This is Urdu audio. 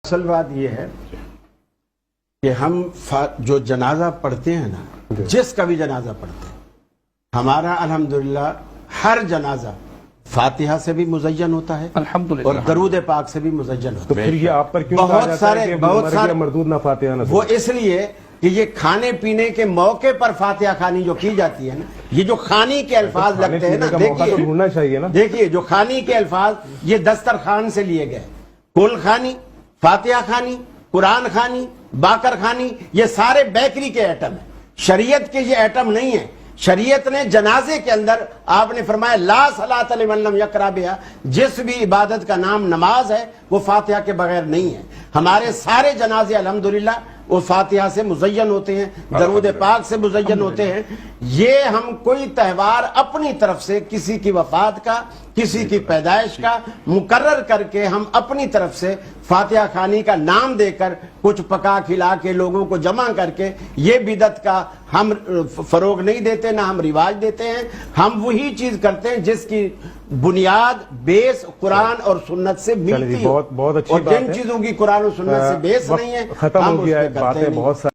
اصل بات یہ ہے کہ ہم جو جنازہ پڑھتے ہیں نا، جس کا بھی جنازہ پڑھتے ہیں، ہمارا الحمدللہ ہر جنازہ فاتحہ سے بھی مزین ہوتا ہے الحمدللہ اور درود پاک سے بھی مزین ہوتا ہے۔ تو پھر یہ آپ پر کیوں کہا جاتا ہے کہ بہت سارے مردود نہ فاتحہ نہ وہ اس لیے کہ یہ کھانے پینے کے موقع پر فاتحہ خوانی جو کی جاتی ہے نا، یہ جو خوانی کے الفاظ لگتے ہیں نا، تو ڈھونڈنا چاہیے نا۔ دیکھیے جو خوانی کے الفاظ یہ دسترخوان سے لیے گئے، کل خوانی، فاتحہ خوانی، قرآن خوانی، باقر خوانی، یہ سارے بیکری کے ایٹم ہیں، شریعت کے یہ ایٹم نہیں ہیں۔ شریعت نے جنازے کے اندر آپ نے فرمایا لا صلاۃ لمن لم یقرأ بہا، جس بھی عبادت کا نام نماز ہے وہ فاتحہ کے بغیر نہیں ہے۔ ہمارے سارے جنازے الحمدللہ وہ فاتحہ سے مزین ہوتے ہیں، درود پاک سے مزین ہوتے ہیں۔ یہ ہم کوئی تہوار اپنی طرف سے کسی کی وفات کا، کسی کی پیدائش کا مقرر کر کے ہم اپنی طرف سے فاتحہ خوانی کا نام دے کر کچھ پکا کھلا کے لوگوں کو جمع کر کے یہ بدعت کا ہم فروغ نہیں دیتے، نہ ہم رواج دیتے ہیں۔ ہم وہی چیز کرتے ہیں جس کی بنیاد بیس قرآن اور سنت سے ملتی ہے، بہت اچھی اور بات ہے۔ جن چیزوں کی قرآن اور سنت سے بیس نہیں ہے ختم ہم ہو گیا ہے، اس پہ کرتے باتیں نہیں۔ بہت